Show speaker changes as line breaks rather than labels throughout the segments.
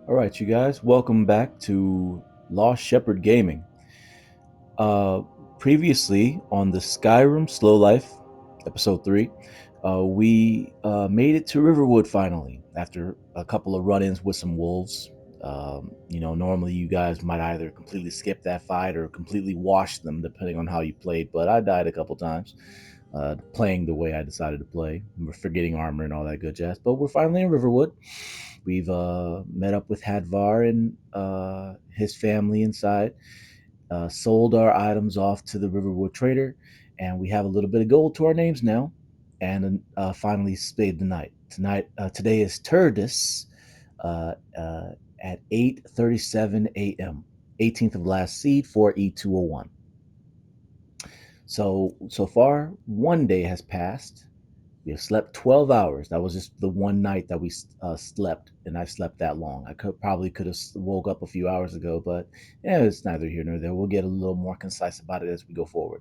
All right, you guys, welcome back to Lost Shepherd Gaming. Uh, Previously on the Skyrim Slow Life, episode 3, we made it to Riverwood finally after a couple of run ins with some wolves. Normally you guys might either completely skip that fight or completely wash them, depending on how you played, but I died a couple times. Playing the way I decided to play, forgetting armor and all that good jazz. But we're finally in Riverwood. We've met up with Hadvar and his family inside, sold our items off to the Riverwood trader, and we have a little bit of gold to our names now. And finally stayed the night. Today is Turdus at 8:37 a.m. 18th of last seed for E201. So far, one day has passed. We have slept 12 hours. That was just the one night that we slept, and I slept that long. I could have woke up a few hours ago, but yeah, it's neither here nor there. We'll get a little more concise about it as we go forward.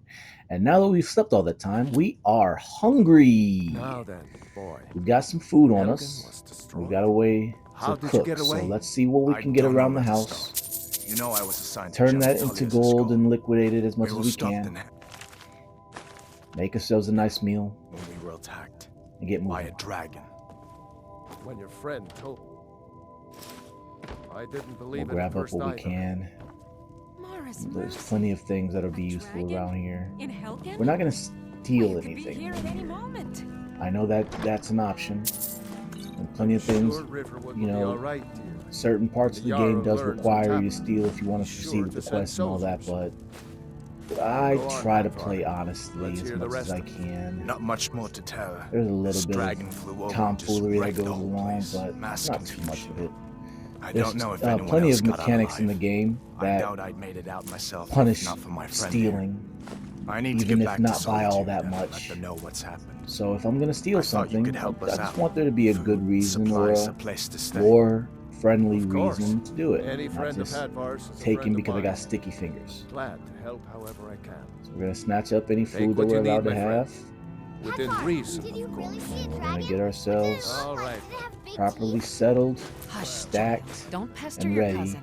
And now that we've slept all that time, we are hungry.
Now then, boy.
We've got some food on
Elgin
us.
was
We've
destroyed.
got a way
How
to
did you
cook.
get
So
away?
let's see what we
I
can get
don't know
around the
where to
house.
start. You know I was assigned to
Turn
General
that into
Tullius'
gold
skull.
and liquidate it as much
We
as
were
we
stopped
can.
in
Make ourselves a nice meal
when we were attacked
and get
by
moving.
a dragon.
When your friend told I didn't
We'll
believe it at
grab up
first
what we
either.
can.
Morris
There's
Mercy.
plenty of things that'll be
A
useful
dragon?
around here.
In Helgen?
We're not going to
Well,
steal
you could be
anything
here
from
at any
here.
moment.
I know that that's an option. And plenty of things,
Sure, Riverwood
you
will be
know,
all right, dear.
certain parts of
When
the
the
game
Jarl
does
learns
require
what's
you to steal if you want to
He's
proceed
sure
with the
to send
quest and all that,
soldiers.
but I
Go on,
try to
Hadvar.
play honestly
Let's
as
hear the
much as
rest
I
of it.
can.
Not much more to tell.
There's a
This
little bit
dragon
of
flew over and
tomfoolery
just
that
wrecked the
goes
whole
along,
place.
but
Mass
not too much
confusion.
of it.
I
There's
don't know if anyone
plenty
else
of
got out
mechanics in
alive.
the game
I
that
doubt I'd made it out myself
punish
if not for my friend
stealing,
here. I need to
even
get
if
back to
not by all
Solitude
that
and let
much.
them know what's happened.
So if I'm gonna steal
I thought you
something,
could help us
I just
out.
want there to be a good
Food,
reason or
supplies,
a
a place to stay.
more friendly
Of course.
reason to do it.
Any
Not
friend of
just
Hadvar's is a
taking
friend of
because I
mine.
got sticky fingers.
Glad to help however I can.
So we're gonna snatch up any
Take
food that
what
we're
you need,
allowed to
my friend.
have.
Within
Hadvar,
reason,
did you
of
really
course.
see a
And we're
dragon?
gonna get ourselves
All right.
Did it have big
properly
teeth?
settled,
Hush,
stacked,
child. Don't pester
and
your
ready
cousin.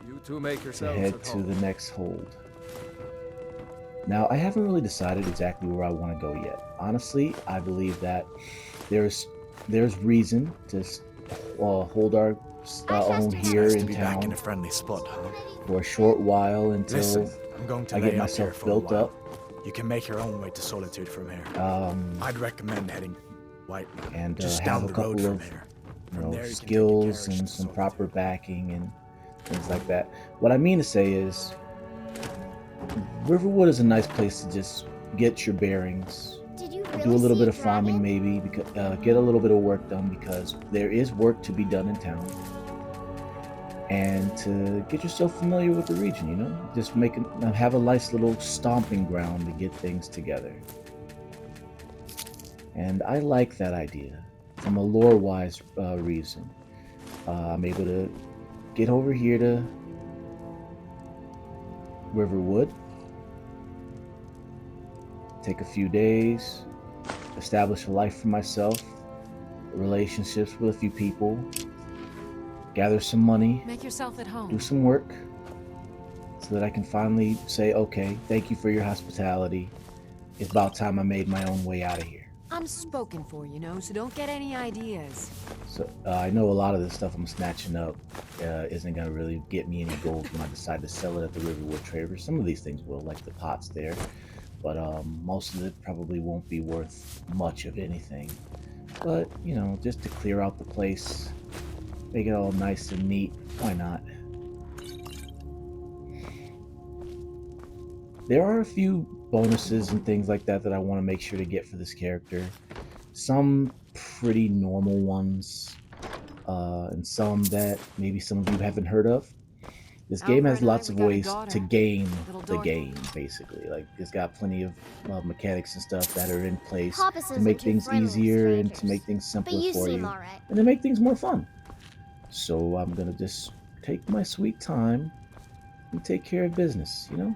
You two make
to
yourselves
head
at
to
home.
the next hold. Now, I haven't really decided exactly where I want to go yet. Honestly, I believe that there's reason to hold our own
trust you.
here
Nice to
in
be back in
town
a friendly spot, huh?
for a short while until
Listen, I'm going to
I
lay
get
up here
myself
for
built
a while.
up.
You can make your own way to Solitude from here. I'd recommend heading White
And
just
have
down
a
the road
couple
from
of
here.
you
From
know,
there you can take a
skills
carriage
and
to
some
Solitude.
proper backing and things like that. What I mean to say is, Riverwood is a nice place to just get your bearings,
Did you really
do a little
see
bit
a
of farming,
dragon?
maybe, because, get a little bit of work done because there is work to be done in town, and to get yourself familiar with the region. You know, just have a nice little stomping ground to get things together. And I like that idea from a lore-wise reason. I'm able to get over here to Riverwood, take a few days, establish a life for myself, relationships with a few people, gather some money,
Make yourself at
do
home.
some work, so that I can finally say, okay, thank you for your hospitality. It's about time I made my own way out of here.
I'm spoken for, you know, so don't get any ideas.
So I know a lot of the stuff I'm snatching up isn't going to really get me any gold when I decide to sell it at the Riverwood Trader. Some of these things will, like the pots there, but most of it probably won't be worth much of anything. But, you know, just to clear out the place, make it all nice and neat, why not? There are a few bonuses and things like that that I want to make sure to get for this character. Some pretty normal ones, and some that maybe some of you haven't heard of. This game
Alvar
has
and I,
lots
we
of
got a
ways
daughter,
to game
little
the
Dorothy.
game, basically. Like, it's got plenty of mechanics and stuff that are in place
Papas
to
isn't
make
too
things
friendly with
easier and to
strangers.
make things
But
simpler
you
for
seem
you,
alright.
and to make things more fun. So I'm gonna just take my sweet time and take care of business, you know?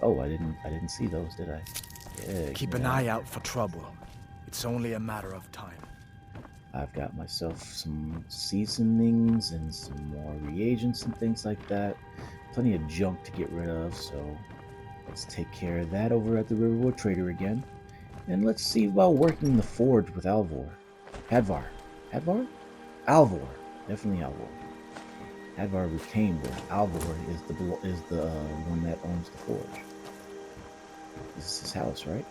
Oh, I didn't see those, did I? Yeah,
Keep
give
an
me that.
eye out for trouble. It's only a matter of time.
I've got myself some seasonings and some more reagents and things like that. Plenty of junk to get rid of, so let's take care of that over at the Riverwood Trader again. And let's see about working the forge with Alvor. Hadvar. Hadvar? Alvor. Definitely Alvor. Hadvar retained it. Alvor is the one that owns the forge. This is his house, right?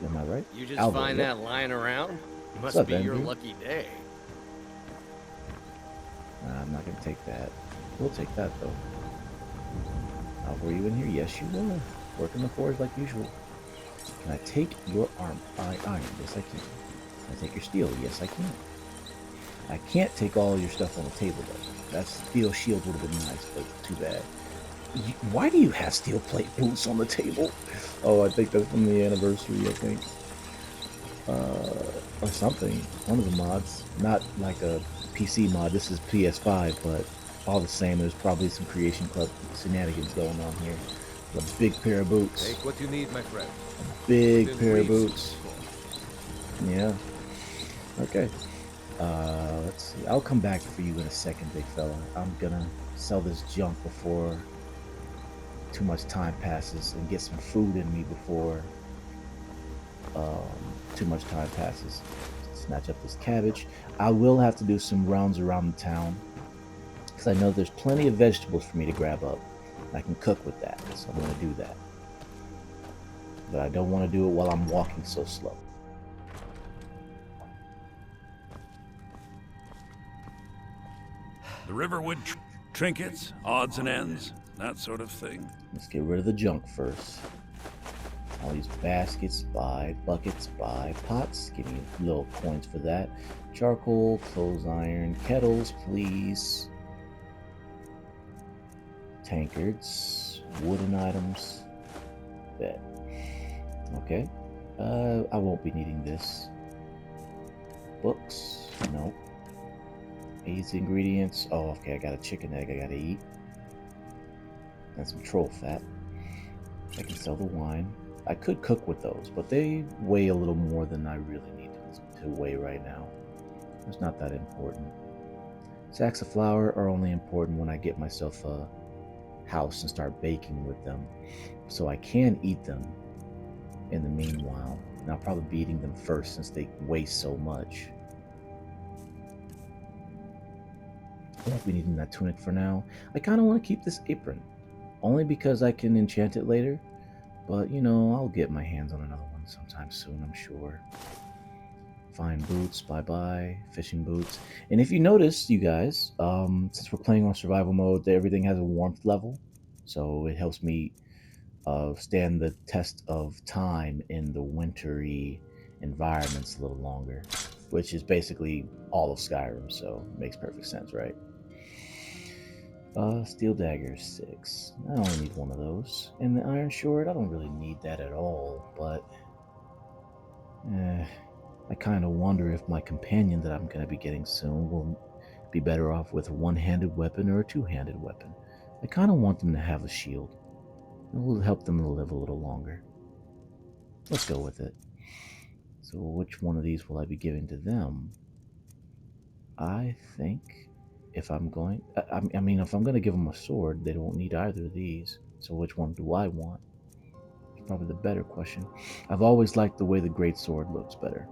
Am I right?
You just
Alvor,
find
yep.
that lying around?
What's
Must
up,
be your
Andrew?
lucky day.
Nah, I'm not gonna take that. We'll take that though. Were you in here? Yes, you were. Working the forge like usual. Can I take your iron? Yes, I can. Can I take your steel? Yes, I can. I can't take all your stuff on the table though. That steel shield would have been nice, but too bad. Why do you have steel plate boots on the table? Oh, I think that's from the anniversary, I think. Or something. One of the mods. Not like a PC mod. This is PS5, but all the same, there's probably some Creation Club shenanigans going on here. A big pair of boots.
Take what you need, my friend.
Big
Within
pair of
reason,
boots.
of course.
Yeah. Okay. Let's see. I'll come back for you in a second, big fella. I'm gonna sell this junk before too much time passes and get some food in me before too much time passes. Snatch up this cabbage. I will have to do some rounds around the town because I know there's plenty of vegetables for me to grab up. I can cook with that, so I'm gonna do that. But I don't want to do it while I'm walking so slow.
The Riverwood trinkets, odds and ends, that sort of thing.
Let's get rid of the junk first. All these baskets, buy. Buckets, buy. Pots, give me little coins for that. Charcoal, clothes iron, kettles, please. Tankards, wooden items. Bet. Okay. I won't be needing this. Books, nope. Aids ingredients. Oh, okay, I got a chicken egg I gotta eat. And some troll fat. I can sell the wine. I could cook with those, but they weigh a little more than I really need to weigh right now. It's not that important. Sacks of flour are only important when I get myself a house and start baking with them. So I can eat them in the meanwhile. And I'll probably be eating them first since they weigh so much. I won't be needing that tunic for now. I kind of want to keep this apron. Only because I can enchant it later. But, you know, I'll get my hands on another one sometime soon, I'm sure. Fine boots, bye-bye. Fishing boots. And if you notice, you guys, since we're playing on survival mode, everything has a warmth level. So it helps me stand the test of time in the wintry environments a little longer. Which is basically all of Skyrim, so it makes perfect sense, right? Steel dagger 6. I only need one of those. And the iron sword, I don't really need that at all, but I kind of wonder if my companion that I'm going to be getting soon will be better off with a one-handed weapon or a two-handed weapon. I kind of want them to have a shield. It will help them to live a little longer. Let's go with it. So which one of these will I be giving to them? I think if I'm going... I mean, if I'm going to give them a sword, they don't need either of these. So which one do I want? It's probably the better question. I've always liked the way the great sword looks better.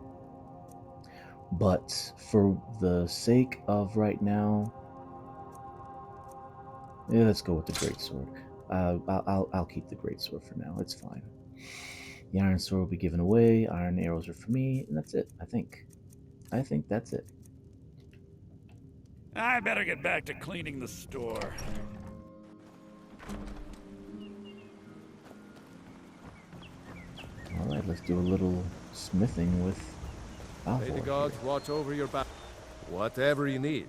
But for the sake of right now, yeah, let's go with the great sword. I'll keep the great sword for now. It's fine. The iron sword will be given away. Iron arrows are for me, and that's it. I think that's it.
I better get back to cleaning the store.
All right, let's do a little smithing with
May the
Alvor.
gods watch over your back. Whatever you need.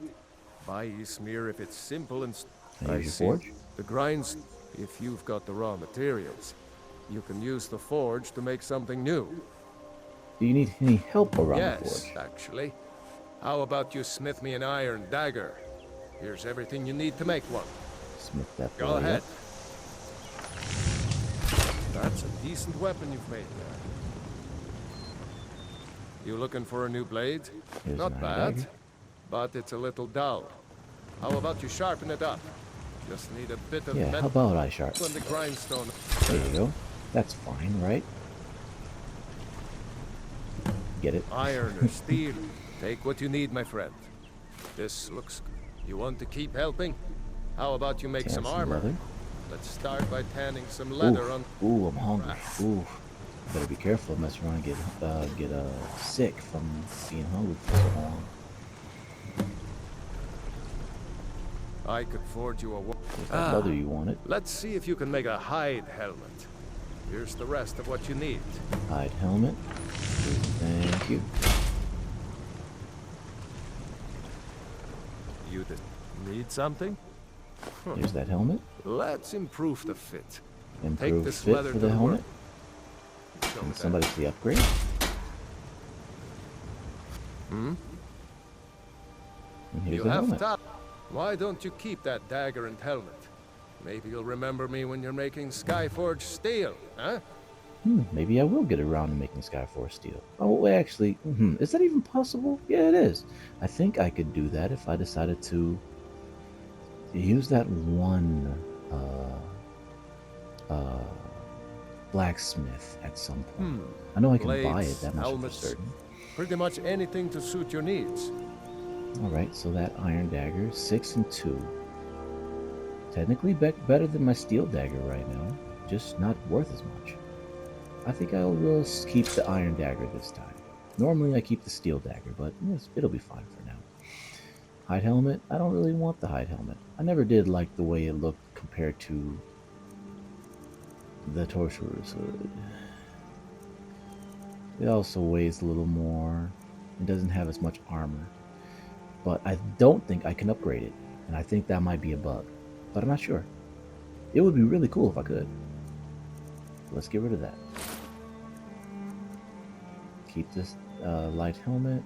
Buy Ysmir if it's simple and...
Can I
I
use
see.
your forge?
The grinds, if you've got the raw materials. You can use the forge to make something new.
Do you need any help around the
Yes,
forge?
actually. How about you smith me an iron dagger? Here's everything you need to make one.
Smith that
Go
boy
ahead.
up.
That's a decent weapon you've made there. You looking for a new blade?
Here's
Not
an iron
bad,
dagger.
but it's a little dull. How about you sharpen it up? Just need a bit of
Yeah, how
metal
about I sharpen?
on the grindstone.
There you go. That's fine, right? Get it?
Iron or steel, take what you need, my friend. This looks good. You want to keep helping? How about you make
Tan
some
some
armor?
leather.
Let's start by tanning some leather on.
Ooh, I'm hungry. Ooh, better be careful. I mess around and get sick from being hungry for so long.
I could forge you a.
There's that leather you wanted.
Let's see if you can make a hide helmet. Here's the rest of what you need.
Hide helmet. Thank you.
You need something?
Here's that helmet.
Let's improve the fit.
Improved
this
fit
leather
for
to
the
the
helmet.
Show
And
that.
somebody see the upgrade.
Hmm?
And here's
You
the
have
helmet.
time. Why don't you keep that dagger and helmet? Maybe you'll remember me when you're making Skyforge steel, huh?
Maybe I will get around to making Skyforce steel. Oh, wait, actually, is that even possible? Yeah, it is. I think I could do that if I decided to use that one blacksmith at some point. I know I can buy it,
Blades,
that much for
helmets,
certain.
pretty much anything to suit your needs.
Alright, so that iron dagger, 6 and 2. Technically better than my steel dagger right now, just not worth as much. I think I will keep the iron dagger this time. Normally I keep the steel dagger, but yes, it'll be fine for now. Hide helmet, I don't really want the hide helmet. I never did like the way it looked compared to the Torturer's hood. It also weighs a little more. It doesn't have as much armor. But I don't think I can upgrade it. And I think that might be a bug. But I'm not sure. It would be really cool if I could. Let's get rid of that. Keep this light helmet.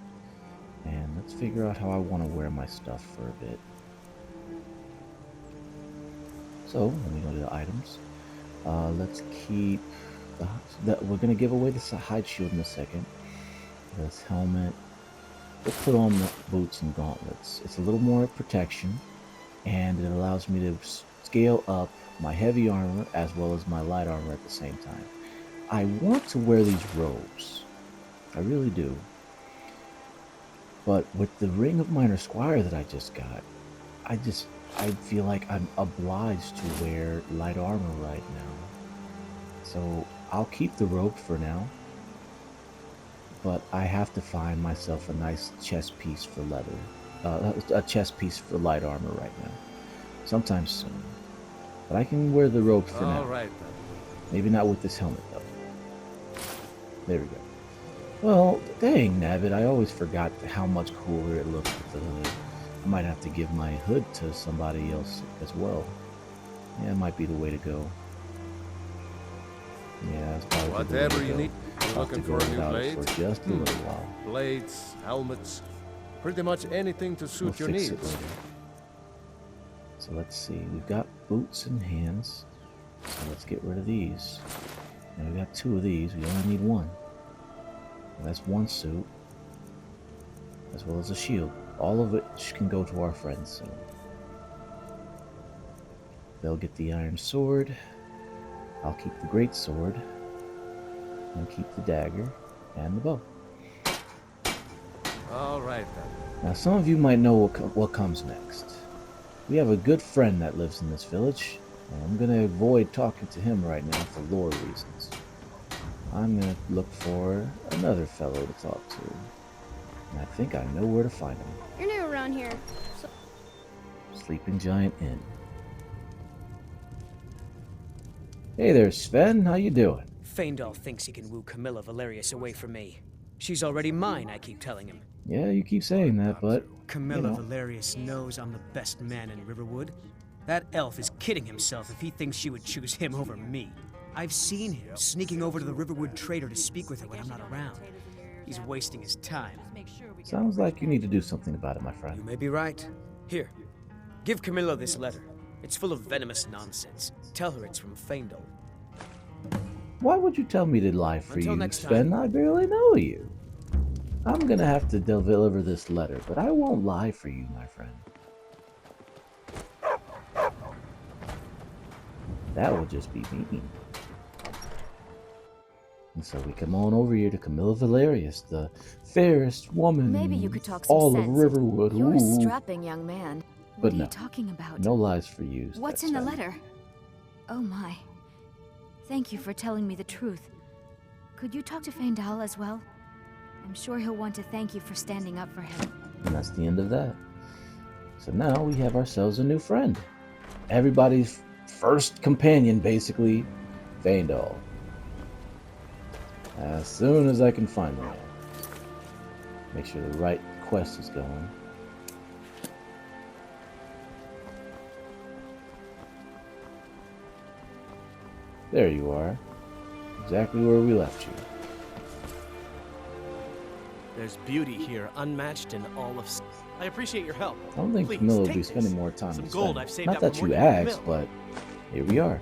And let's figure out how I want to wear my stuff for a bit. So, let me go to the items. Let's keep... we're going to give away this hide shield in a second. This helmet. We'll put on the boots and gauntlets. It's a little more protection, and it allows me to scale up my heavy armor as well as my light armor at the same time. I want to wear these robes. I really do. But with the Ring of Minor Squire that I just got, I feel like I'm obliged to wear light armor right now. So I'll keep the robe for now. But I have to find myself a nice chest piece for leather. A chest piece for light armor right now. Sometime soon. But I can wear the robe for now.
Alright then.
Maybe not with this helmet, though. There we go. Well, dang, Navid, I always forgot how much cooler it looks with the hood. I might have to give my hood to somebody else as well. Yeah, it might be the way to go. Yeah, that's probably the way
Whatever
to
you
go.
need.
I'll
You're
have to
looking
go
for a new
without it
blade?
for just a little while.
Blades, helmets, pretty much anything to suit
We'll
your
fix
needs.
it later. So let's see. We've got boots and hands. So let's get rid of these. And we got 2 of these. We only need 1. And that's 1 suit. As well as a shield. All of which can go to our friends soon. They'll get the iron sword. I'll keep the great sword. And keep the dagger. And the bow.
Alright then.
Now some of you might know what comes next. We have a good friend that lives in this village, and I'm going to avoid talking to him right now for lore reasons. I'm going to look for another fellow to talk to, and I think I know where to find him.
You're new around here, so
Sleeping Giant Inn. Hey there, Sven, how you doing?
Faendal thinks he can woo Camilla Valerius away from me. She's already mine, I keep telling him.
Yeah, you keep saying that, but...
Camilla
know.
Valerius knows I'm the best man in Riverwood. That elf is kidding himself if he thinks she would choose him over me. I've seen him sneaking over to the Riverwood trader to speak with her when I'm not around. He's wasting his time.
Sounds like you need to do something about it, my
You
friend.
may be right. Here, give Camilla this letter. It's full of venomous nonsense. Tell her it's from Faendal.
Why would you tell me to lie for
Until
you,
next
Sven?
time.
I barely know you. I'm gonna have to deliver this letter, but I won't lie for you, my friend. That would just be mean. And so we come on over here to Camilla Valerius, the fairest woman
Maybe you
in
could talk some
all of
sense.
Riverwood.
You're a
Ooh.
strapping young man.
But
What are
no.
you talking about?
No lies for you.
What's in the letter? Oh my. Thank you for telling me the truth. Could you talk to Faendal as well? I'm sure he'll want to thank you for standing up for him.
And that's the end of that. So now we have ourselves a new friend. Everybody's first companion, basically, Faendal. As soon as I can find the man. Make sure the right quest is going. There you are. Exactly where we left you.
There's beauty here, unmatched in all of. I appreciate your help.
I don't think
Please,
Camilla will
take
be
this.
spending more time
Some
with
gold
Sven.
I've saved
Not
up
that
from
you
working at the
asked,
mill.
but here we are.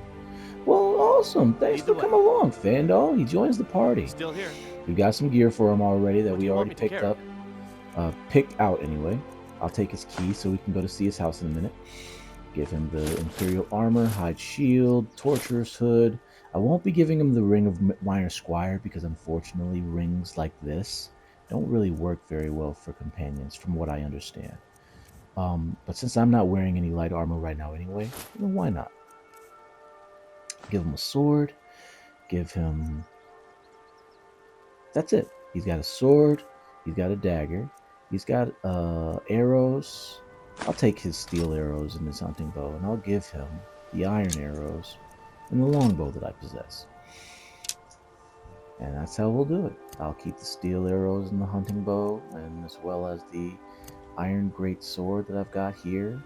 Well, awesome. Thanks
Lead
for
the
coming
way.
along, Faendal. He joins the party.
Still here.
We got some gear for him already that
What do
we
you want
already
me to
picked
carry?
up. Picked out anyway. I'll take his key so we can go to see his house in a minute. Give him the Imperial armor, hide shield, torturer's hood. I won't be giving him the ring of Minor Squire because unfortunately rings like this don't really work very well for companions from what I understand. But since I'm not wearing any light armor right now anyway, then why not? Give him a sword. Give him... That's it. He's got a sword. He's got a dagger. He's got arrows. I'll take his steel arrows and his hunting bow, and I'll give him the iron arrows and the longbow that I possess. And that's how we'll do it. I'll keep the steel arrows and the hunting bow, and as well as the iron great sword that I've got here.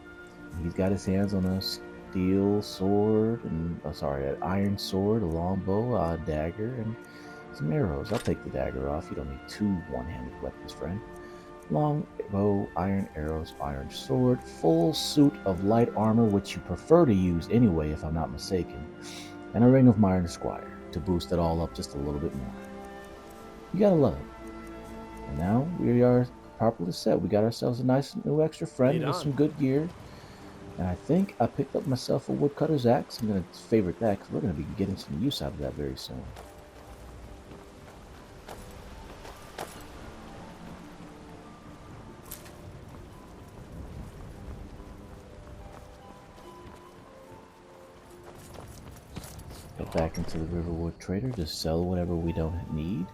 He's got his hands on a steel sword, and an iron sword, a longbow, a dagger, and some arrows. I'll take the dagger off. You don't need two one-handed weapons, friend. Long bow, iron arrows, iron sword, full suit of light armor, which you prefer to use anyway, if I'm not mistaken, and a ring of Minor Squire to boost it all up just a little bit more. You gotta love it. And now we are properly set. We got ourselves a nice new extra friend with some good gear. And I think I picked up myself a woodcutter's axe. I'm going to favorite that because we're going to be getting some use out of that very soon. Go back into the Riverwood Trader to sell whatever we don't need.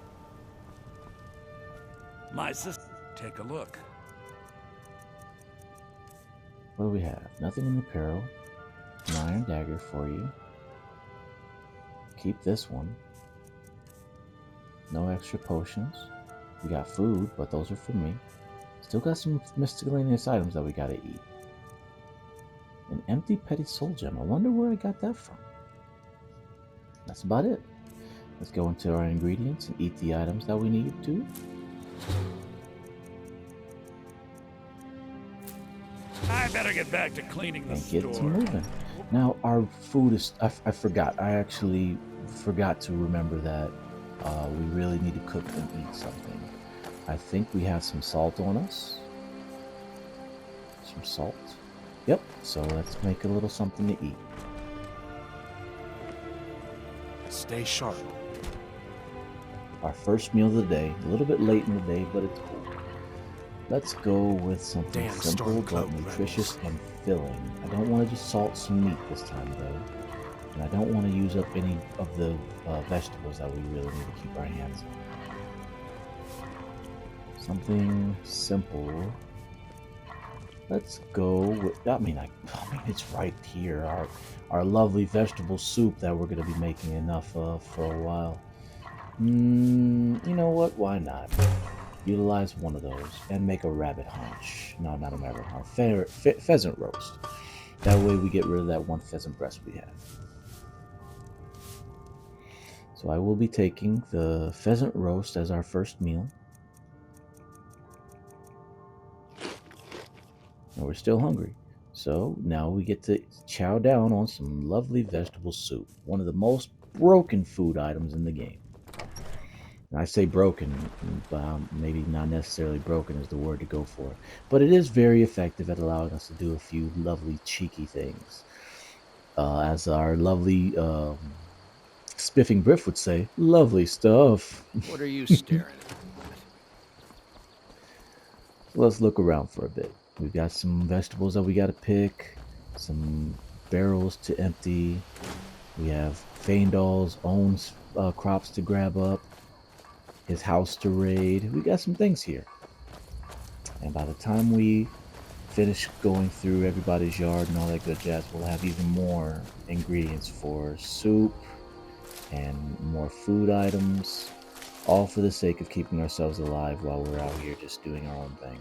My sister, take a look.
What do we have? Nothing in the apparel. An iron dagger for you. Keep this one. No extra potions. We got food, but those are for me. Still got some miscellaneous items that we gotta eat. An empty petty soul gem. I wonder where I got that from. That's about it. Let's go into our ingredients and eat the items that we need to.
I better get back to cleaning the
And get to
store.
moving. Now, our food is... I forgot. I actually forgot to remember that we really need to cook and eat something. I think we have some salt on us. Some salt. Yep. So let's make a little something to eat.
Stay sharp.
Our first meal of the day. A little bit late in the day, but it's cool. Let's go with something
Damn
simple but
Stormcloak
nutritious
rebels.
and filling. I don't want to just salt some meat this time, though. And I don't want to use up any of the vegetables that we really need to keep our hands on. Something simple. Let's go with... I mean, it's right here. Our lovely vegetable soup that we're going to be making enough of for a while. You know what? Why not? Utilize one of those and make a rabbit haunch. No, not a rabbit haunch. Pheasant roast. That way we get rid of that one pheasant breast we have. So I will be taking the pheasant roast as our first meal. And we're still hungry. So now we get to chow down on some lovely vegetable soup. One of the most broken food items in the game. And I say broken, but maybe not necessarily broken is the word to go for. But it is very effective at allowing us to do a few lovely, cheeky things. As our lovely Spiffing Briff would say, lovely stuff.
What are you staring at?
So let's look around for a bit. We've got some vegetables that we got to pick, some barrels to empty. We have Feindal's own crops to grab up, his house to raid. We got some things here. And by the time we finish going through everybody's yard and all that good jazz, we'll have even more ingredients for soup and more food items, all for the sake of keeping ourselves alive while we're out here just doing our own thing.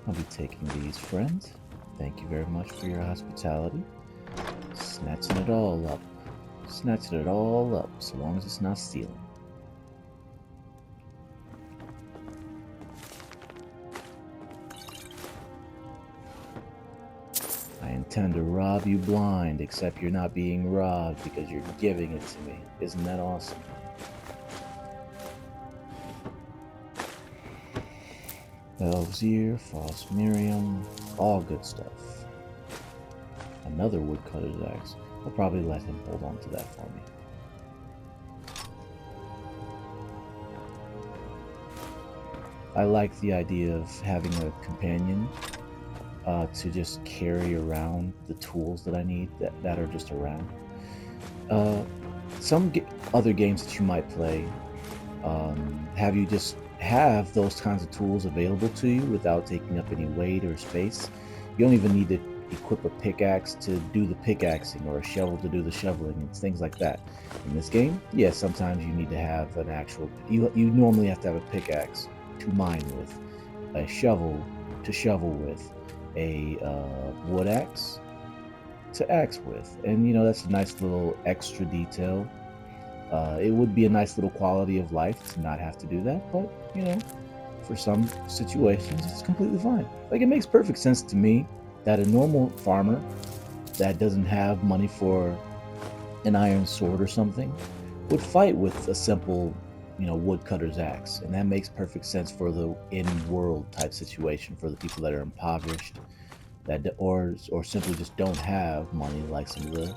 I'll be taking these, friend. Thank you very much for your hospitality. Snatching it all up. Snatching it all up, so long as it's not stealing. I intend to rob you blind, except you're not being robbed because you're giving it to me. Isn't that awesome? Elves Ear, False Miriam, all good stuff. Another woodcutter's axe. I'll probably let him hold on to that for me. I like the idea of having a companion to just carry around the tools that I need that are just around. Some other games that you might play have you just have those kinds of tools available to you without taking up any weight or space. You don't even need to equip a pickaxe to do the pickaxing or a shovel to do the shoveling and things like that. In this game, yes, sometimes you need to have an actual. You normally have to have a pickaxe to mine with, a shovel to shovel with, a wood axe to axe with, and that's a nice little extra detail. It would be a nice little quality of life to not have to do that, but for some situations, it's completely fine. Like, it makes perfect sense to me that a normal farmer that doesn't have money for an iron sword or something would fight with a simple, woodcutter's axe, and that makes perfect sense for the in-world type situation for the people that are impoverished, or simply just don't have money like some of the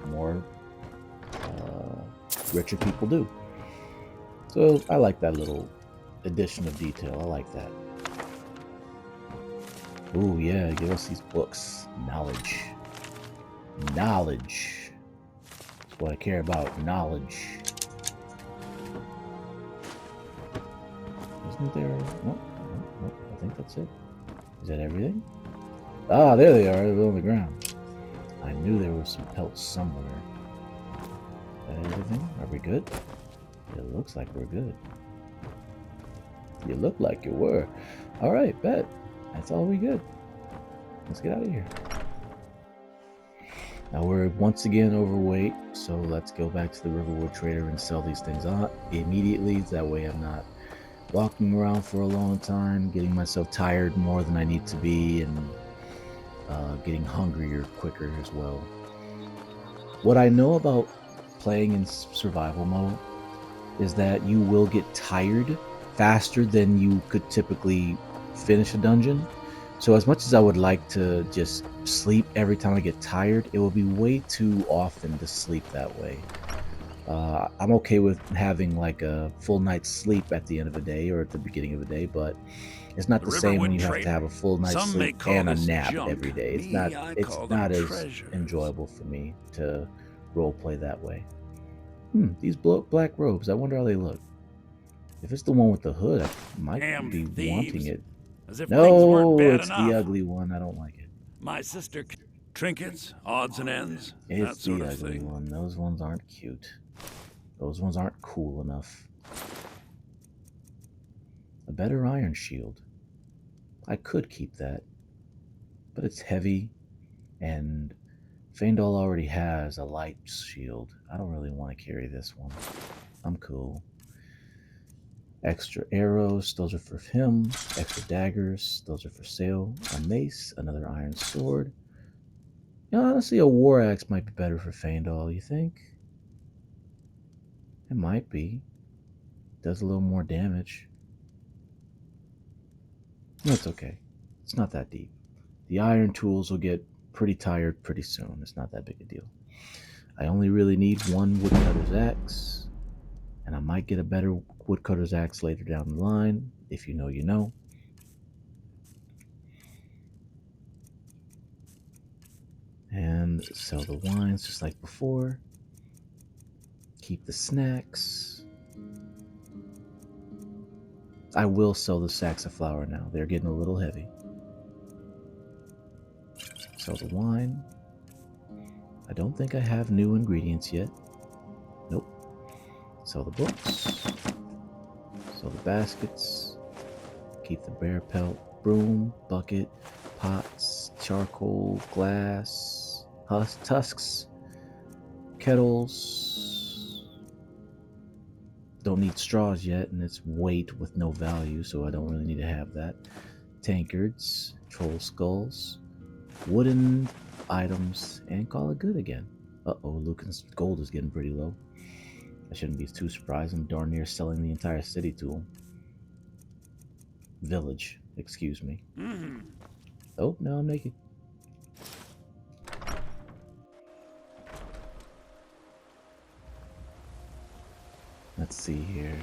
more richer people do. So I like that little addition of detail. I like that. Ooh, yeah, give us these books. Knowledge. Knowledge. That's what I care about. Knowledge. Isn't there... Nope. I think that's it. Is that everything? Ah, there they are. They're on the ground. I knew there was some pelts somewhere. Is that everything? Are we good? It looks like we're good. You look like you were. All right, bet. That's all we good. Let's get out of here. Now we're once again overweight, so let's go back to the Riverwood Trader and sell these things out immediately. That way I'm not walking around for a long time, getting myself tired more than I need to be, and getting hungrier quicker as well. What I know about playing in survival mode is that you will get tired faster than you could typically finish a dungeon. So as much as I would like to just sleep every time I get tired, it will be way too often to sleep that way. I'm okay with having like a full night's sleep at the end of a day or at the beginning of a day, but it's not the same when you have to have a full night's
Some may
sleep
call
and a
this
nap
junk.
every day. It's
Me, I
it's
call
not
them
as
treasures.
enjoyable for me to role play that way. These black robes, I wonder how they look. If it's the one with the hood, I might
Damn
be wanting
thieves.
it.
As if things weren't
No,
bad
it's the
enough.
ugly one. I don't like it.
My sister... Trinkets, odds and ends,
It's
that sort
the
of
ugly
thing.
one. Those ones aren't cute. Those ones aren't cool enough. A better iron shield. I could keep that, but it's heavy, and Faendal already has a light shield. I don't really want to carry this one. I'm cool. Extra arrows, those are for him. Extra daggers, those are for sale. A mace, another iron sword. You know, honestly, a war axe might be better for Faendal, you think? It might be. Does a little more damage. No, it's okay. It's not that deep. The iron tools will get pretty tired pretty soon. It's not that big a deal. I only really need one woodcutter's axe, and I might get a better woodcutter's axe later down the line. If you know, you know. And sell the wines just like before. Keep the snacks. I will sell the sacks of flour now. They're getting a little heavy. Sell the wine. I don't think I have new ingredients yet. Nope. Sell the books. Sell the baskets. Keep the bear pelt, broom, bucket, pots, charcoal, glass, tusks, kettles. Don't need straws yet, and it's weight with no value, so I don't really need to have that. Tankards, troll skulls, wooden items, and call it good again. Uh-oh, Lucan's gold is getting pretty low. I shouldn't be too surprised. I'm darn near selling the entire city to him. Village, excuse me. Oh, no, I'm naked. Let's see here.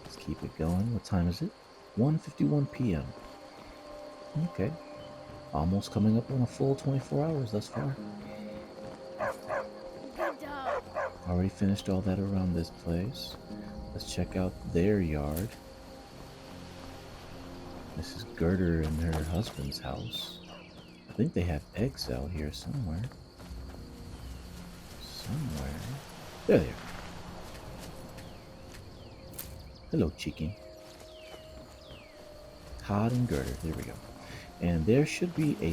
Let's keep it going. What time is it? 1:51 p.m. Okay. Almost coming up on a full 24 hours thus far. Already finished all that around this place. Let's check out their yard. Mrs. Girder and her husband's house. I think they have eggs out here somewhere. There they are. Hello, chicken. Hod and Girder. There we go. And there should be a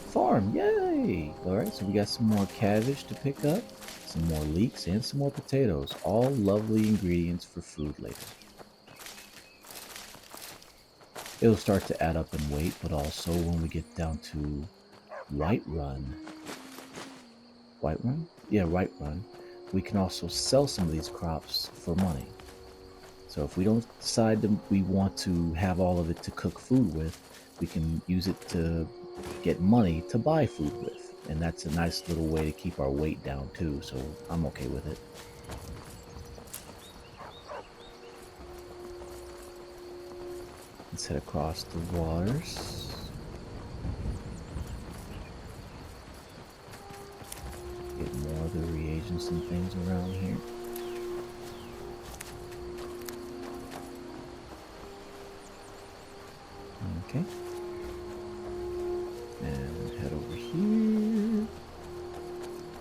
farm. Yay! Alright, so we got some more cabbage to pick up, some more leeks, and some more potatoes. All lovely ingredients for food later. It'll start to add up in weight, but also when we get down to Whiterun. Whiterun? Yeah, Whiterun. We can also sell some of these crops for money. So if we don't decide that we want to have all of it to cook food with, we can use it to get money to buy food with. And that's a nice little way to keep our weight down too, so I'm okay with it. Let's head across the waters. Get more of the reagents and things around here. Okay. And head over here.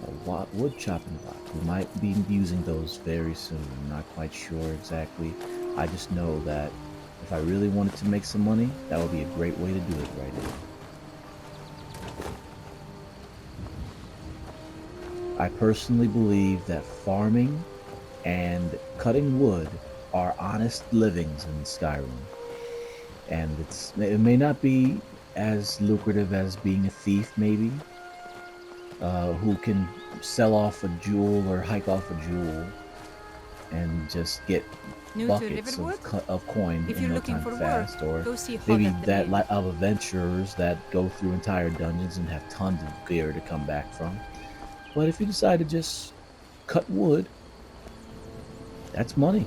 A wood chopping block. We might be using those very soon. I'm not quite sure exactly. I just know that if I really wanted to make some money, that would be a great way to do it right now. I personally believe that farming and cutting wood are honest livings in Skyrim. And it may not be as lucrative as being a thief, maybe, who can sell off a jewel or hike off a jewel and just get buckets of coin in no time fast, or maybe that of adventurers that go through entire dungeons and have tons of gear to come back from. But if you decide to just cut wood, that's money.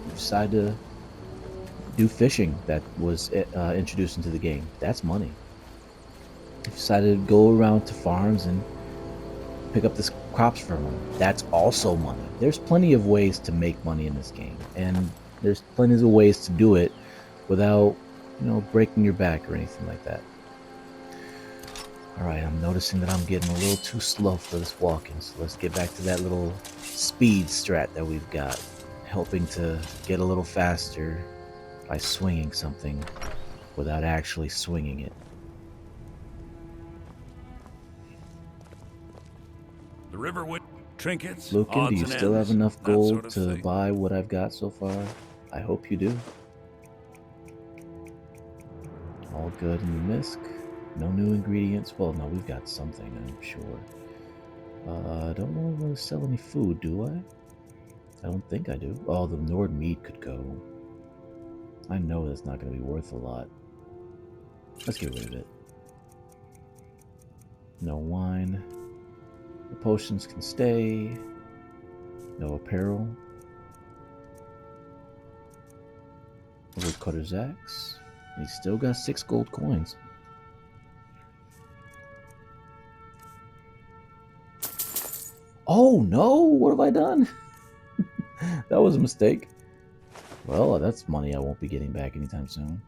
If you decide to do fishing that was introduced into the game, that's money. If you decide to go around to farms and pick up the crops from them, that's also money. There's plenty of ways to make money in this game, and there's plenty of ways to do it without, breaking your back or anything like that. Alright, I'm noticing that I'm getting a little too slow for this walking, so let's get back to that little speed strat that we've got, helping to get a little faster by swinging something without actually swinging it.
The Riverwood trinkets,
Lucan, do
odds
you
and
still have
ends,
enough
that
gold
sort of
to
thing.
buy what I've got so far? I hope you do. All good in the misc. No new ingredients. Well, no, we've got something, I'm sure. I don't want to sell any food, do I? I don't think I do. Oh, the Nord meat could go. I know that's not going to be worth a lot. Let's get rid of it. No wine. The potions can stay. No apparel. The woodcutter's axe. And he's still got 6 gold coins. Oh no! What have I done? That was a mistake. Well, that's money I won't be getting back anytime soon.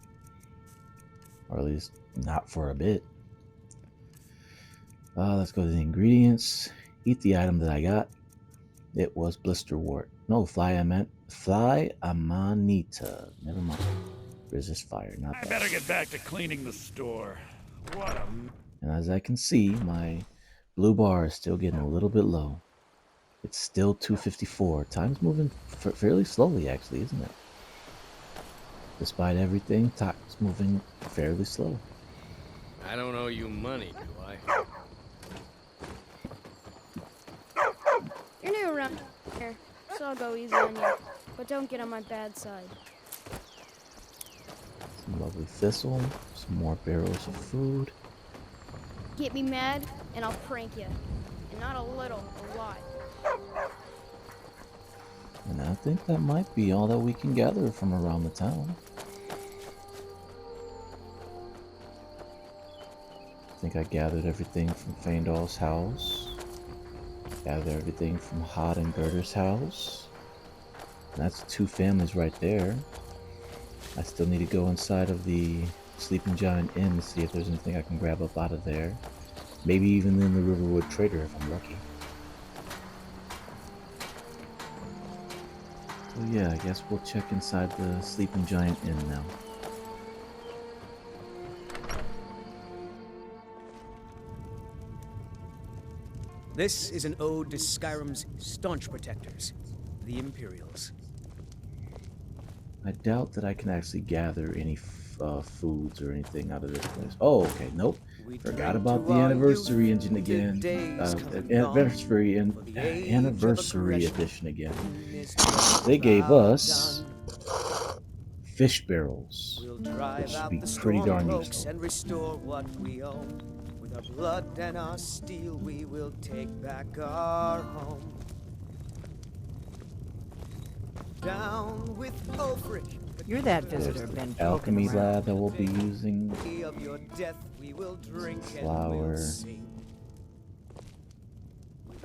Or at least not for a bit. Let's go to the ingredients. Eat the item that I got. It was blisterwort. No, fly amanita. Never mind. Resist fire, not
I
that.
better get back to cleaning the store. What a...
And as I can see, my blue bar is still getting a little bit low. It's still 2:54. Time's moving fairly slowly, actually, isn't it? Despite everything, time's moving fairly slow.
I don't owe you money, do I?
You're new around here, so I'll go easy on you. But don't get on my bad side.
Some lovely thistle, some more barrels of food.
Get me mad, and I'll prank you. And not a little, a lot.
And I think that might be all that we can gather from around the town. I think I gathered everything from Feindal's house. Gathered everything from Hod and Gerder's house. And that's 2 families right there. I still need to go inside of the Sleeping Giant Inn to see if there's anything I can grab up out of there. Maybe even in the Riverwood Trader if I'm lucky. So yeah, I guess we'll check inside the Sleeping Giant Inn now.
This is an ode to Skyrim's staunch protectors, the Imperials.
I doubt that I can actually gather any foods or anything out of this place. Oh, okay, nope. Forgot about the anniversary engine again. Anniversary edition again. They gave us fish barrels, which should be pretty darn useful.
And restore what we own. With our blood and our steel, we will take back our home. Down with Ulfric.
You're that
There's
visitor,
the
Ben.
alchemy lab that we'll be using.
Of your death, we will drink
Flour.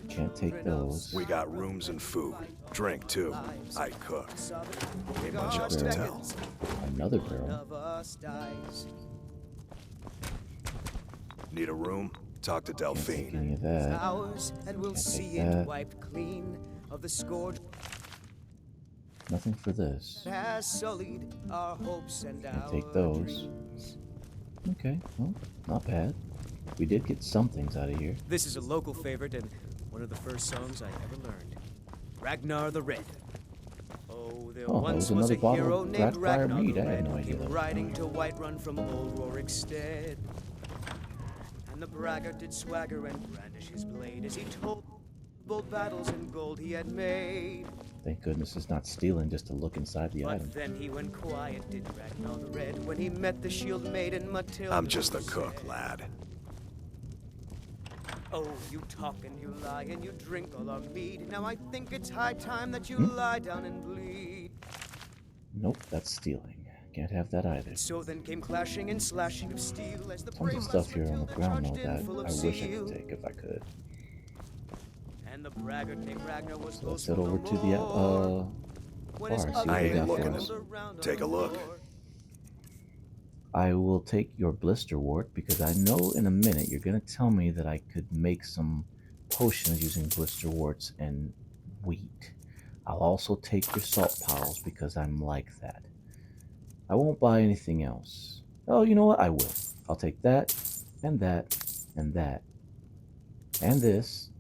Can't take those.
We got rooms and food. Drink, too. I cook. Ain't much else to tell.
Another barrel.
Need a room? Talk to
Can't take
Delphine.
any of that.
Ours, and we'll
Can't
see
take
it
that.
wiped clean of the scourge
Nothing for this.
that has sullied our hopes and our
Take those.
dreams.
Okay, well, not bad. We did get some things out of here.
This is a local favorite and one of the first songs I ever learned. Ragnar the Red. Oh, there
Oh, that
once
was
was a
another bottle
hero
of
named
Blackfire
Ragnar
mead.
the
I had
Red
no
who
idea
came
that was
riding
coming.
to Whiterun from old Rorikstead. And the braggart did swagger and brandish his blade as he told bold battles and gold he had made.
Thank goodness it's not stealing just to look inside the item.
But then he went quiet, did Ragnar the Red, when he met the shield maiden Matilda.
I'm just a
who
cook,
said,
lad.
Oh, you talk and you lie and you drink all our mead. Now I think it's high time that you lie down and bleed.
Nope, that's stealing. Can't have that either.
So then came clashing and slashing of steel as the
Tons of
brave
stuff here on the
Matilda
ground though
charged in
that
full of
I wish I
zeal.
could take if I could.
And the braggart named Ragnar was
So let's
boastful
head over
no
to the
more. When his
bar, see
other
what
I
we
ain't
got for
looking.
us.
around
Take a
on the
look.
floor.
I will take your blister wart because I know in a minute you're going to tell me that I could make some potions using blister warts and wheat. I'll also take your salt piles because I'm like that. I won't buy anything else. Oh, you know what? I will. I'll take that, and that, and that, and this,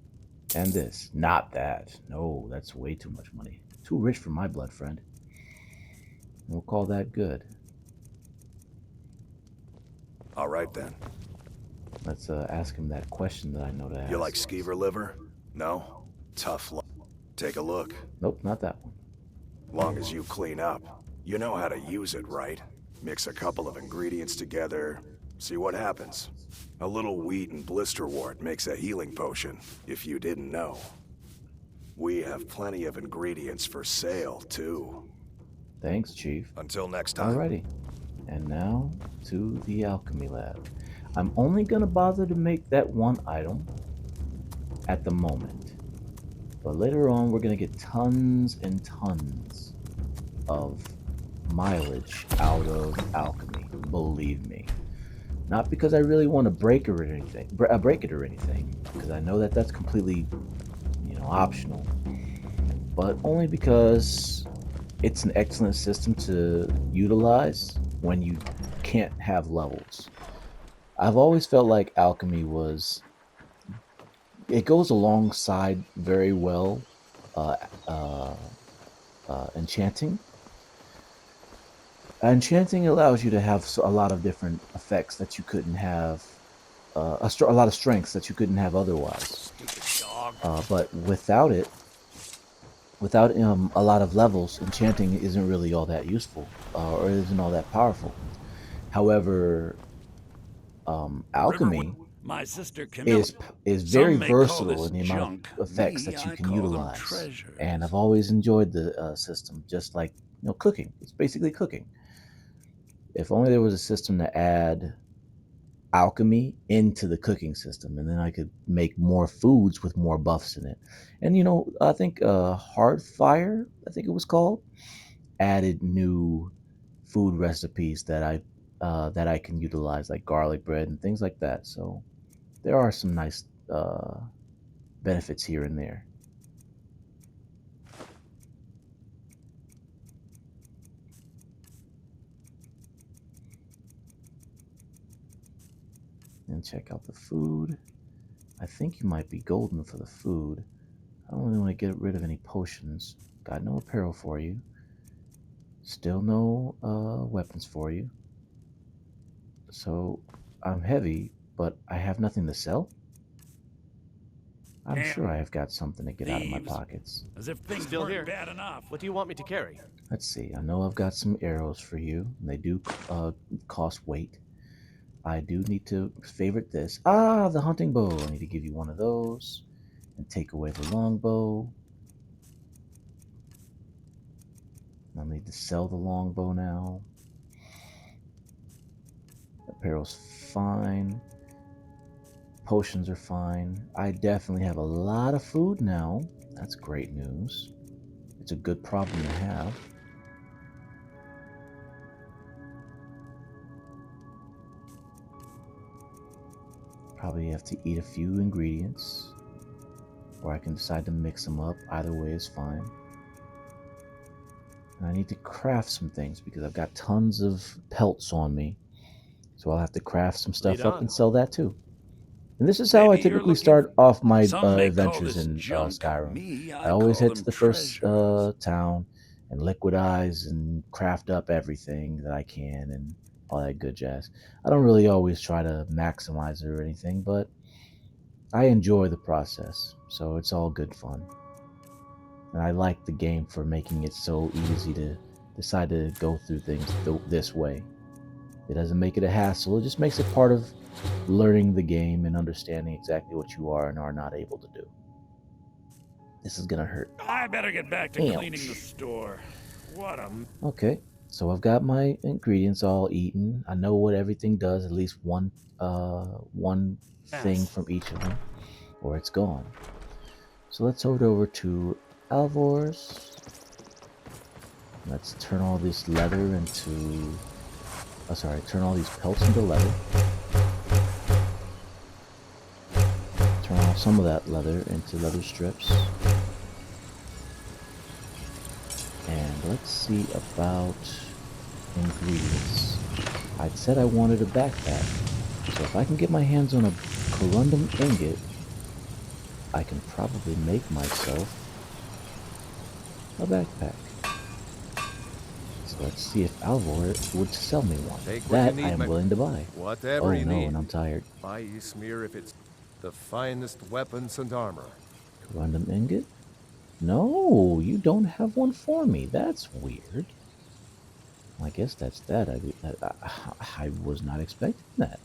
And this. Not that. No, that's way too much money. Too rich for my blood, friend. We'll call that good.
All right then.
Let's ask him that question that I know to ask.
You like skeever liver? No? Tough luck. Take a look.
Nope, not that one.
Long as you clean up. You know how to use it, right? Mix a couple of ingredients together, see what happens. A little wheat and blisterwort makes a healing potion, if you didn't know. We have plenty of ingredients for sale, too.
Thanks, Chief.
Until next time.
Alrighty. And now to the alchemy lab. I'm only gonna bother to make that one item at the moment. But later on, we're gonna get tons and tons of mileage out of alchemy. Believe me. Not because I really want to break it or anything, because I know that that's completely, optional. But only because it's an excellent system to utilize when you can't have levels. I've always felt like alchemy it goes alongside very well uh, uh, enchanting. Enchanting allows you to have a lot of different effects that you couldn't have, a lot of strengths that you couldn't have otherwise. But without a lot of levels, enchanting isn't really all that useful, or isn't all that powerful. However, alchemy
My sister Camilla.
is very
Some may call
versatile
this
in the amount
junk.
of effects
Me,
that you
I
can
call them
utilize.
treasures.
And I've always enjoyed the system, just like cooking. It's basically cooking. If only there was a system to add alchemy into the cooking system, and then I could make more foods with more buffs in it. And I think Hard Fire, I think it was called, added new food recipes that I can utilize, like garlic bread and things like that. So there are some nice benefits here and there. And check out the food. I think you might be golden for the food. I don't really want to get rid of any potions. Got no apparel for you. Still no weapons for you. So I'm heavy, but I have nothing to sell. I'm sure I have got something to get out of my pockets.
As if things
Still
weren't
here.
bad enough.
What do you want me to carry?
Let's see. I know I've got some arrows for you. And they do cost weight. I do need to favorite this. Ah, the hunting bow. I need to give you one of those. And take away the longbow. I'll need to sell the longbow now. Apparel's fine. Potions are fine. I definitely have a lot of food now. That's great news. It's a good problem to have. Probably have to eat a few ingredients, or I can decide to mix them up. Either way is fine. And I need to craft some things because I've got tons of pelts on me. So I'll have to craft some stuff up and sell that too. And this is how I typically start off my adventures in Skyrim.
Me,
I always
call
head to
them
the first
treasures.
town and liquidize and craft up everything that I can and all that good jazz. I don't really always try to maximize it or anything, but I enjoy the process, so it's all good fun. And I like the game for making it so easy to decide to go through things this way. It doesn't make it a hassle, it just makes it part of learning the game and understanding exactly what you are and are not able to do. This is gonna hurt.
I better get back to cleaning the store. What a...
Okay, so I've got my ingredients all eaten. I know what everything does, at least one thing from each of them, or it's gone. So let's head over to Alvor's. Let's turn all this leather into... turn all these pelts into leather. Turn off some of that leather into leather strips. And let's see about ingredients. I said I wanted a backpack. So if I can get my hands on a corundum ingot, I can probably make myself a backpack. So let's see if Alvor would sell me one.
Take what you
That I
need,
am willing to buy.
Whatever
Oh
you
no,
need.
and I'm tired.
Buy Ysmir if it's the finest weapons and armor.
Random ingot? No, you don't have one for me. That's weird. I guess that's that. I was not expecting that.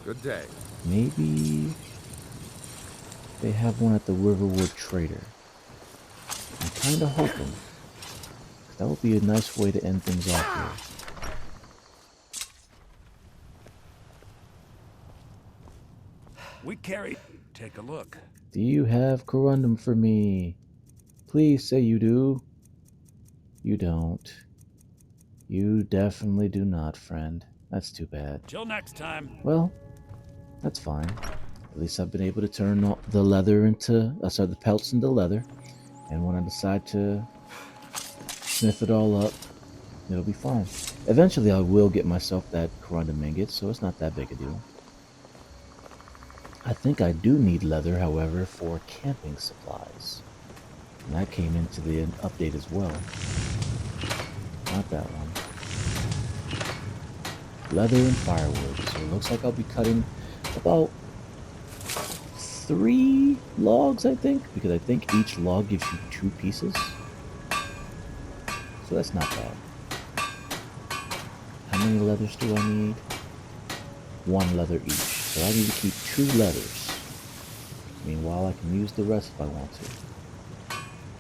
Good day.
Maybe they have one at the Riverwood Trader. I'm kind of hoping. 'Cause that would be a nice way to end things off here.
We carry. Take a look.
Do you have corundum for me? Please say you do. You don't. You definitely do not, friend. That's too bad.
Till next time.
Well, that's fine. At least I've been able to turn the leather into, the pelts into leather. And when I decide to sniff it all up, it'll be fine. Eventually, I will get myself that corundum ingot, so it's not that big a deal. I think I do need leather, however, for camping supplies. And that came into the update as well. Not that one. Leather and firewood. So it looks like I'll be cutting about 3 logs, I think, because I think each log gives you 2 pieces. So that's not bad. How many leathers do I need? 1 leather each. So I need to keep 2 leathers. Meanwhile, I can use the rest if I want to.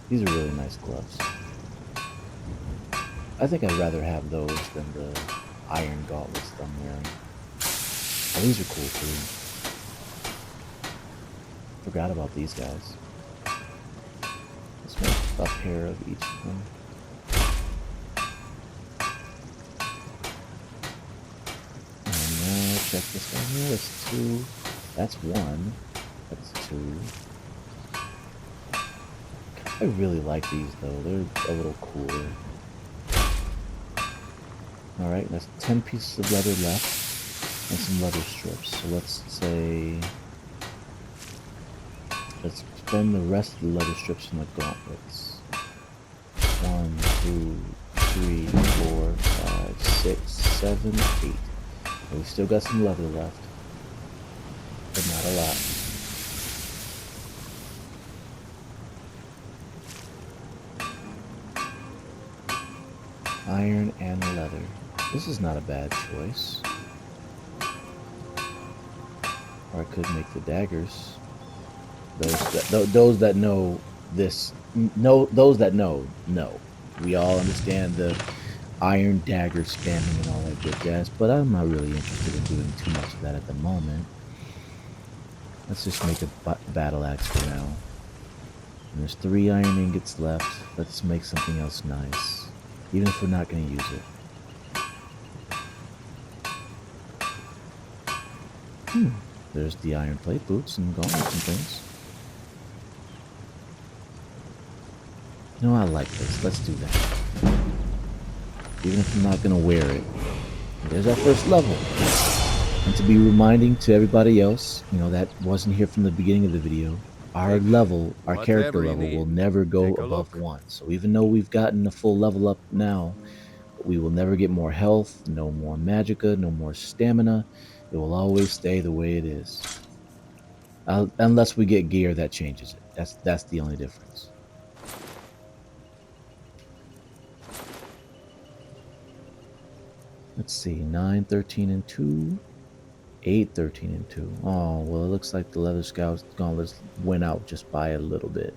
These are really nice gloves. I think I'd rather have those than the iron gauntlets that I'm wearing. Oh, these are cool too. Forgot about these guys. Let's make a pair of each of them. And now check this one here. That's 2. That's 1. That's 2. I really like these though. They're a little cooler. Alright, that's 10 pieces of leather left and some leather strips. So let's say, let's spend the rest of the leather strips in the gauntlets. 1, 2, 3, 4, 5, 6, 7, 8. And we've still got some leather left, but not a lot. Iron and leather. This is not a bad choice. Or I could make the daggers. Those that know this, those that know. We all understand the iron dagger spamming and all that good jazz, but I'm not really interested in doing too much of that at the moment. Let's just make a battle axe for now. And there's 3 iron ingots left. Let's make something else nice, even if we're not going to use it. There's the iron plate boots and gauntlets and things. No, I like this. Let's do that. Even if I'm not going to wear it. There's our first level. And to be reminding to everybody else, that wasn't here from the beginning of the video, our level, our character level will never go above 1. So even though we've gotten a full level up now, we will never get more health, no more magicka, no more stamina. It will always stay the way it is. Unless we get gear that changes it. That's the only difference. Let's see, 9, 13, and 2. 8, 13, and 2. Oh, well, it looks like the Leather Scout's gauntlets went out just by a little bit.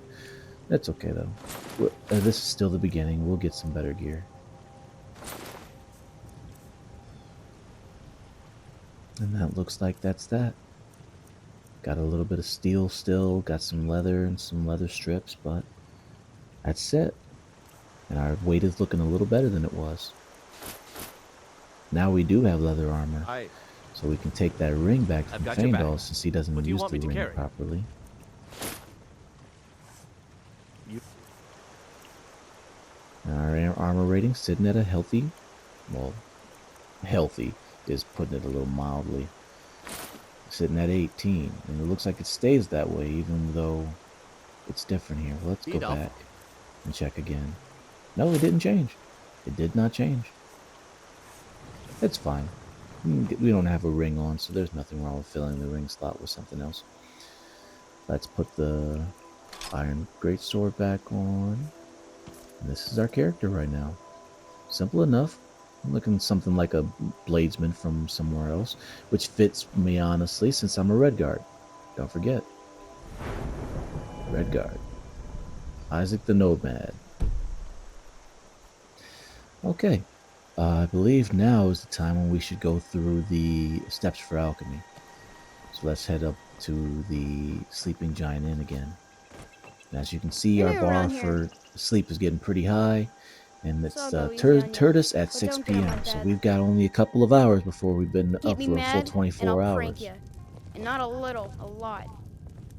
That's okay, though. This is still the beginning. We'll get some better gear. And that looks like that's that. Got a little bit of steel still, got some leather and some leather strips, but that's it. And our weight is looking a little better than it was. Now we do have leather armor. So we can take that ring back from Faendal since he doesn't use the ring properly. Our armor rating sitting at a healthy, well, healthy is putting it a little mildly. sitting at 18, and it looks like it stays that way even though it's different here. Let's go back and check again. No, it didn't change. It did not change. It's fine. We don't have a ring on, so there's nothing wrong with filling the ring slot with something else. Let's put the iron greatsword back on. And this is our character right now. Simple enough. I'm looking something like a bladesman from somewhere else, which fits me honestly since I'm a red guard. Don't forget. Red guard. Isaac the Nomad. Okay. I believe now is the time when we should go through the steps for alchemy. So let's head up to the Sleeping Giant Inn again. And as you can see, our bar for sleep is getting pretty high. And it's Turtus at 6 p.m. So we've got only a couple of hours before we've been up for a full 24 hours.
And not a little, a lot.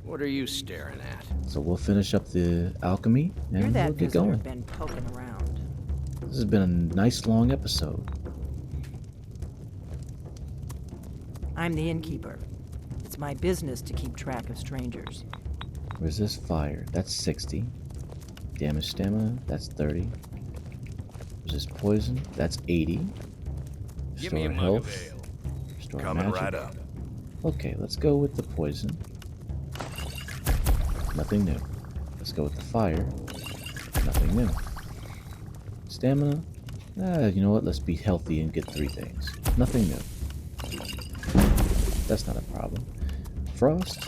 What are you staring at?
So we'll finish up the alchemy and we'll get going.
Been poking around.
This has been a nice long episode.
I'm the innkeeper. It's my business to keep track of strangers.
Resist fire, that's 60. Damage stamina, that's 30. Resist poison, that's 80. Restore health. Restore
Coming
magic.
right up.
Okay, let's go with the poison. Nothing new. Let's go with the fire. Nothing new. Stamina. You know what? Let's be healthy and get 3 things. Nothing new. That's not a problem. Frost.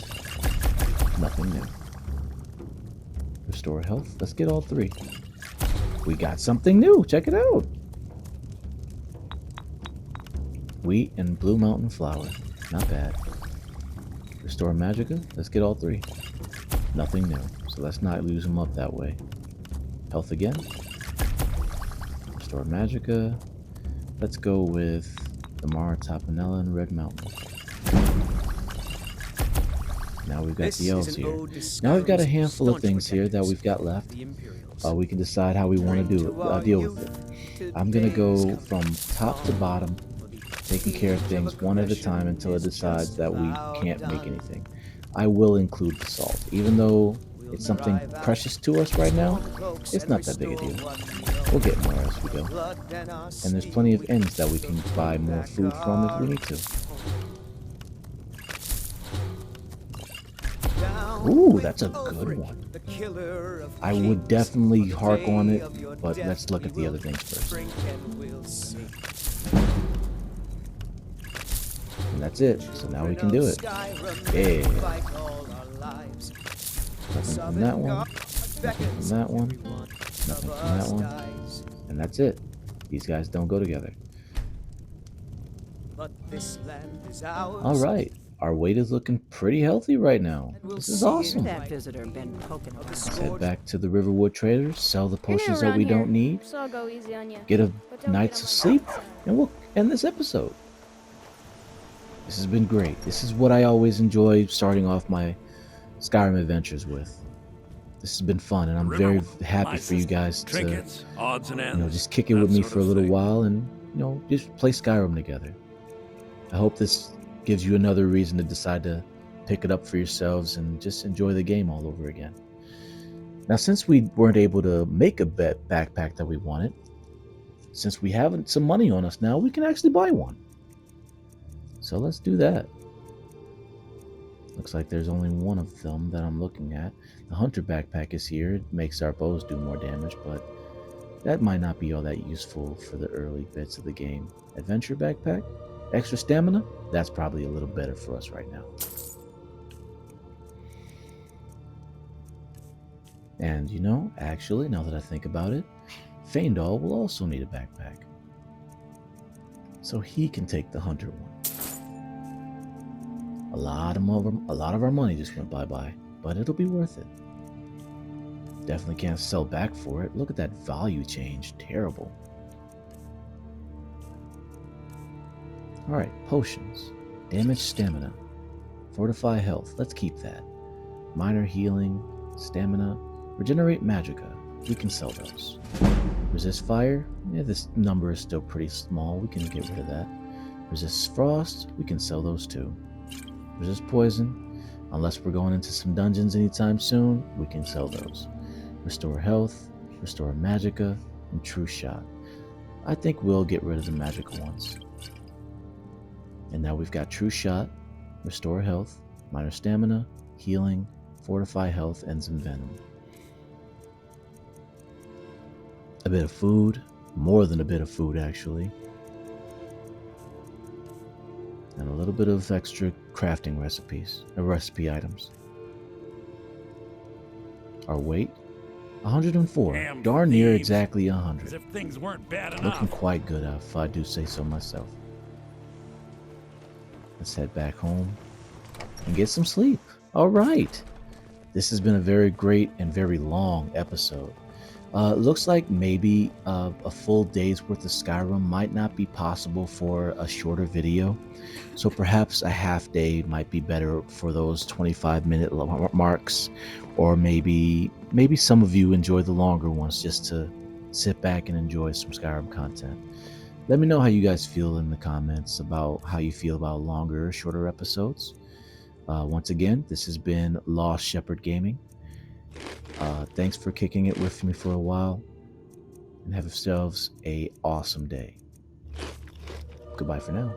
Nothing new. Restore health. Let's get all 3. We got something new. Check it out. Wheat and Blue Mountain Flower. Not bad. Restore Magicka. Let's get all 3. Nothing new. So let's not lose them up that way. Health again. Restore Magicka. Let's go with the Mara Tapanella and Red Mountain. Now we've got the elves here. Now we've got a handful of things here that we've got left. We can decide how we want to deal with it. I'm going to go from top to bottom, taking care of things one at a time until it decides that we can't make anything. I will include the salt. Even though it's something precious to us right now, it's not that big a deal. We'll get more as we go. And there's plenty of inns that we can buy more food from if we need to. Ooh, that's a good one. I would definitely hark on it, but let's look at the other things first. And that's it. So now we can do it. Yeah. Nothing from that one. Nothing from that one. Nothing from that one. And that's it. These guys don't go together. Alright. Our weight is looking pretty healthy right now. This is awesome.
That visitor been poking around.
Let's head back to the Riverwood Traders, sell the potions that we don't need,
So I'll go easy on you.
get a night's sleep, and we'll end this episode. This has been great. This is what I always enjoy starting off my Skyrim adventures with. This has been fun, and I'm very happy for you guys to,
odds and ends,
just kick it with me for a little while and, just play Skyrim together. I hope this gives you another reason to decide to pick it up for yourselves and just enjoy the game all over again. Now, since we weren't able to make a backpack that we wanted, since we have some money on us now, we can actually buy one. So let's do that. Looks like there's only one of them that I'm looking at. The hunter backpack is here. It makes our bows do more damage, but that might not be all that useful for the early bits of the game. Adventure backpack? Extra stamina? That's probably a little better for us right now. And actually, now that I think about it, Faendal will also need a backpack. So he can take the hunter one. A lot of our money just went bye-bye, but it'll be worth it. Definitely can't sell back for it. Look at that value change. Terrible. Alright, potions. Damage stamina. Fortify health. Let's keep that. Minor healing. Stamina. Regenerate magicka. We can sell those. Resist fire. Yeah, this number is still pretty small. We can get rid of that. Resist frost. We can sell those too. resist poison. Unless we're going into some dungeons anytime soon, we can sell those. Restore health, restore magicka, and true shot. I think we'll get rid of the magical ones. And now we've got true shot, restore health, minor stamina, healing, fortify health, and some venom. A bit of food, more than a bit of food actually. And a little bit of extra crafting recipe items. Our weight, 104.
Damn
Darn near
thieves.
exactly
As
100.
if things weren't bad
Looking
enough.
quite good if I do say so myself. Let's head back home and get some sleep. All right. This has been a very great and very long episode. Looks like maybe a full day's worth of Skyrim might not be possible for a shorter video. So perhaps a half day might be better for those 25-minute marks, or maybe some of you enjoy the longer ones just to sit back and enjoy some Skyrim content. Let me know how you guys feel in the comments about how you feel about longer, shorter episodes. Once again, this has been Lost Shepherd Gaming. Thanks for kicking it with me for a while, and have yourselves an awesome day. Goodbye for now.